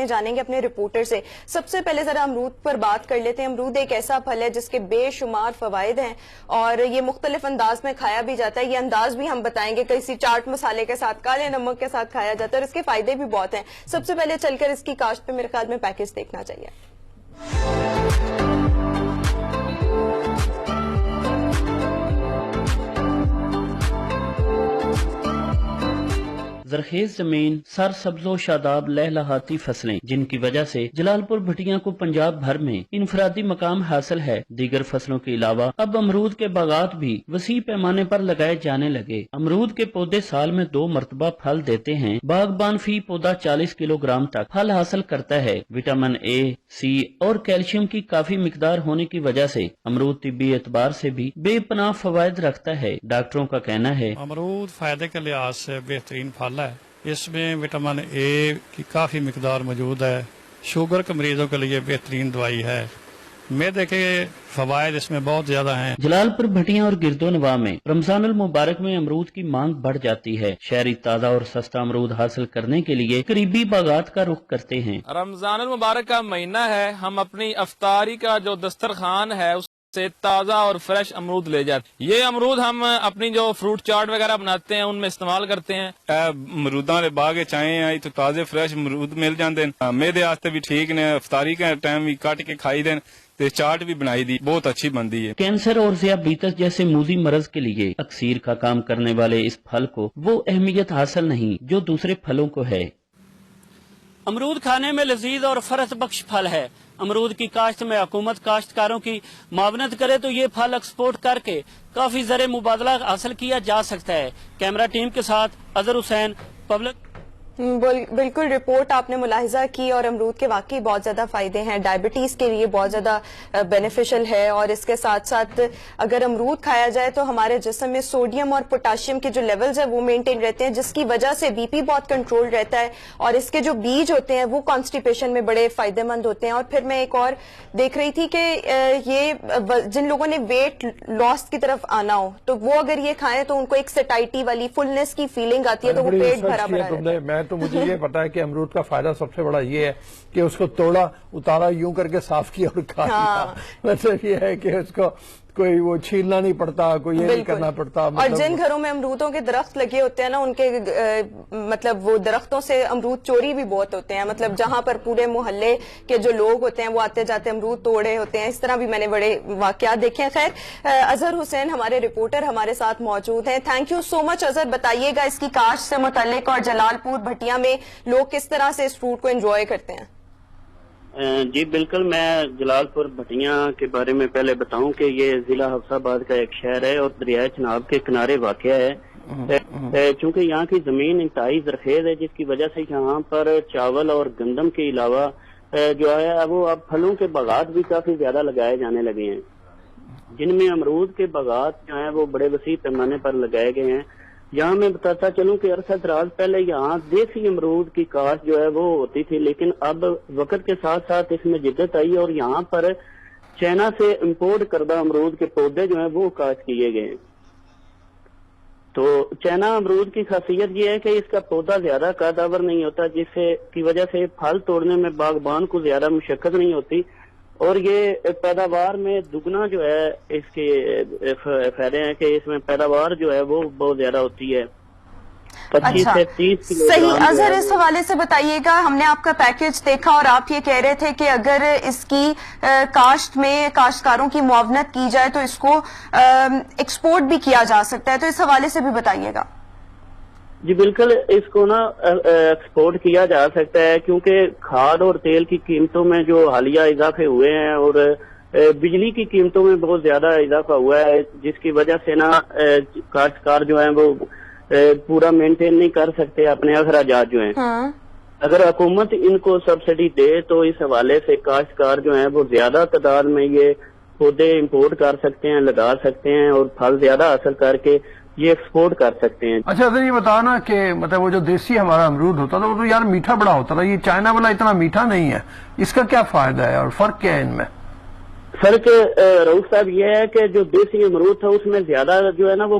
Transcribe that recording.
جانیں گے اپنے رپورٹر سے۔ سب سے پہلے ذرا امرود پر بات کر لیتے ہیں۔ امرود ایک ایسا پھل ہے جس کے بے شمار فوائد ہیں اور یہ مختلف انداز میں کھایا بھی جاتا ہے۔ یہ انداز بھی ہم بتائیں گے، کسی چاٹ مسالے کے ساتھ، کالے نمک کے ساتھ کھایا جاتا ہے اور اس کے فائدے بھی بہت ہیں۔ سب سے پہلے چل کر اس کی کاشت پہ میرے خیال میں پیکج دیکھنا چاہیے۔ زرخیز زمین، سر سبز و شاداب لہلہاتی فصلیں، جن کی وجہ سے جلال پور بھٹیاں کو پنجاب بھر میں انفرادی مقام حاصل ہے۔ دیگر فصلوں کے علاوہ اب امرود کے باغات بھی وسیع پیمانے پر لگائے جانے لگے۔ امرود کے پودے سال میں 2 مرتبہ پھل دیتے ہیں۔ باغبان فی پودا 40 کلو گرام تک پھل حاصل کرتا ہے۔ وٹامن اے، سی اور کیلشیم کی کافی مقدار ہونے کی وجہ سے امرود طبی اعتبار سے بھی بے پناہ فوائد رکھتا ہے۔ ڈاکٹروں کا کہنا ہے امرود فائدے کے لحاظ سے بہترین پھل ہے۔ اس میں وٹامن اے کی کافی مقدار موجود ہے۔ شوگر کے مریضوں کے لیے بہترین دوائی ہے۔ معدے کے فوائد اس میں بہت زیادہ ہیں۔ جلال پور بھٹیاں اور گرد و نواح میں رمضان المبارک میں امرود کی مانگ بڑھ جاتی ہے۔ شہری تازہ اور سستا امرود حاصل کرنے کے لیے قریبی باغات کا رخ کرتے ہیں۔ رمضان المبارک کا مہینہ ہے، ہم اپنی افطاری کا جو دسترخوان ہے اس سے تازہ اور فریش امرود لے جاتے ہیں۔ یہ امرود ہم اپنی جو فروٹ چاٹ وغیرہ بناتے ہیں ان میں استعمال کرتے ہیں۔ امروداں دے باغ چائے تو تازے فریش امرود مل جاندے ہیں۔ میرے واسطے بھی ٹھیک نے، افطاری کے ٹائم بھی کٹ کے کھائی دین تے چاٹ بھی بنائی دی، بہت اچھی بنتی ہے۔ کینسر اور ذیابیطس جیسے موذی مرض کے لیے اکسیر کا کام کرنے والے اس پھل کو وہ اہمیت حاصل نہیں جو دوسرے پھلوں کو ہے۔ امرود کھانے میں لذیذ اور فرحت بخش پھل ہے۔ امرود کی کاشت میں حکومت کاشتکاروں کی معاونت کرے تو یہ پھل ایکسپورٹ کر کے کافی زر مبادلہ حاصل کیا جا سکتا ہے۔ کیمرہ ٹیم کے ساتھ اظہر حسین، پبلک۔ بالکل رپورٹ آپ نے ملاحظہ کی اور امرود کے واقعی بہت زیادہ فائدے ہیں۔ ڈائبٹیز کے لیے بہت زیادہ بینیفیشل ہے اور اس کے ساتھ ساتھ اگر امرود کھایا جائے تو ہمارے جسم میں سوڈیم اور پوٹاشیم کے جو لیولز ہیں وہ مینٹین رہتے ہیں، جس کی وجہ سے بی پی بہت کنٹرول رہتا ہے اور اس کے جو بیج ہوتے ہیں وہ کانسٹیپیشن میں بڑے فائدہ مند ہوتے ہیں۔ اور پھر میں ایک اور دیکھ رہی تھی کہ یہ جن لوگوں نے ویٹ لاس کی طرف آنا ہو تو وہ اگر یہ کھائیں تو ان کو ایک سیٹائٹی والی فلنس کی فیلنگ آتی ہے تو وہ پیٹ بھرا بھرا رہتا ہے۔ تو مجھے یہ پتا ہے کہ امرود کا فائدہ سب سے بڑا یہ ہے کہ اس کو توڑا، اتارا، یوں کر کے صاف کیا اور کھا لیا۔ مطلب یہ ہے کہ اس کو کوئی وہ چھیلنا نہیں پڑتا، کوئی یہ نہیں کرنا پڑتا۔ اور جن گھروں میں امرودوں کے درخت لگے ہوتے ہیں نا، ان کے مطلب وہ درختوں سے امرود چوری بھی بہت ہوتے ہیں۔ مطلب جہاں پر پورے محلے کے جو لوگ ہوتے ہیں وہ آتے جاتے امرود توڑے ہوتے ہیں، اس طرح بھی میں نے بڑے واقعات دیکھے ہیں۔ خیر، اظہر حسین ہمارے رپورٹر ہمارے ساتھ موجود ہیں۔ تھینک یو سو مچ اظہر، بتائیے گا اس کی کاشت سے متعلق اور جلال پور بھٹیاں میں لوگ کس طرح سے اس فروٹ کو انجوائے کرتے ہیں۔ جی بالکل، میں جلال پور بھٹیاں کے بارے میں پہلے بتاؤں کہ یہ ضلع حفص آباد کا ایک شہر ہے اور دریائے چناب کے کنارے واقع ہے۔ چونکہ یہاں کی زمین انتہائی زرخیز ہے جس کی وجہ سے یہاں پر چاول اور گندم کے علاوہ جو ہے وہ اب پھلوں کے باغات بھی کافی زیادہ لگائے جانے لگے ہیں، جن میں امرود کے باغات جو ہیں وہ بڑے وسیع پیمانے پر لگائے گئے ہیں۔ یہاں میں بتاتا چلوں کہ عرصہ دراز پہلے یہاں دیسی امرود کی کاشت جو ہے وہ ہوتی تھی، لیکن اب وقت کے ساتھ ساتھ اس میں جدت آئی اور یہاں پر چائنا سے امپورٹ کردہ امرود کے پودے جو ہیں وہ کاشت کیے گئے ہیں۔ تو چائنا امرود کی خاصیت یہ ہے کہ اس کا پودا زیادہ قدآور نہیں ہوتا، جس کی وجہ سے پھل توڑنے میں باغبان کو زیادہ مشقت نہیں ہوتی اور یہ پیداوار میں دگنا جو ہے اس کے فائدے ہیں کہ اس میں پیداوار جو ہے وہ بہت زیادہ ہوتی ہے۔ 25 سے 30 کلو گرام۔ صحیح، اظہر اس حوالے سے بتائیے گا، ہم نے آپ کا پیکج دیکھا اور آپ یہ کہہ رہے تھے کہ اگر اس کی کاشت میں کاشتکاروں کی معاونت کی جائے تو اس کو ایکسپورٹ بھی کیا جا سکتا ہے، تو اس حوالے سے بھی بتائیے گا۔ جی بالکل، اس کو نا ایکسپورٹ کیا جا سکتا ہے کیونکہ کھاد اور تیل کی قیمتوں میں جو حالیہ اضافے ہوئے ہیں اور بجلی کی قیمتوں میں بہت زیادہ اضافہ ہوا ہے، جس کی وجہ سے نا کاشتکار جو ہیں وہ پورا مینٹین نہیں کر سکتے اپنے اخراجات جو ہیں۔ اگر حکومت ان کو سبسڈی دے تو اس حوالے سے کاشتکار جو ہیں وہ زیادہ تعداد میں یہ پودے امپورٹ کر سکتے ہیں، لگا سکتے ہیں اور پھل زیادہ حاصل کر کے یہ ایکسپورٹ کر سکتے ہیں۔ اچھا اگر یہ بتاؤ نا کہ مطلب وہ جو دیسی ہمارا امرود ہوتا تھا وہ تو یار میٹھا بڑا ہوتا تھا، یہ چائنا والا اتنا میٹھا نہیں ہے، اس کا کیا فائدہ ہے اور فرق کیا ہے ان میں؟ فرق رؤوف صاحب یہ ہے کہ جو دیسی امرود تھا اس میں زیادہ جو ہے نا وہ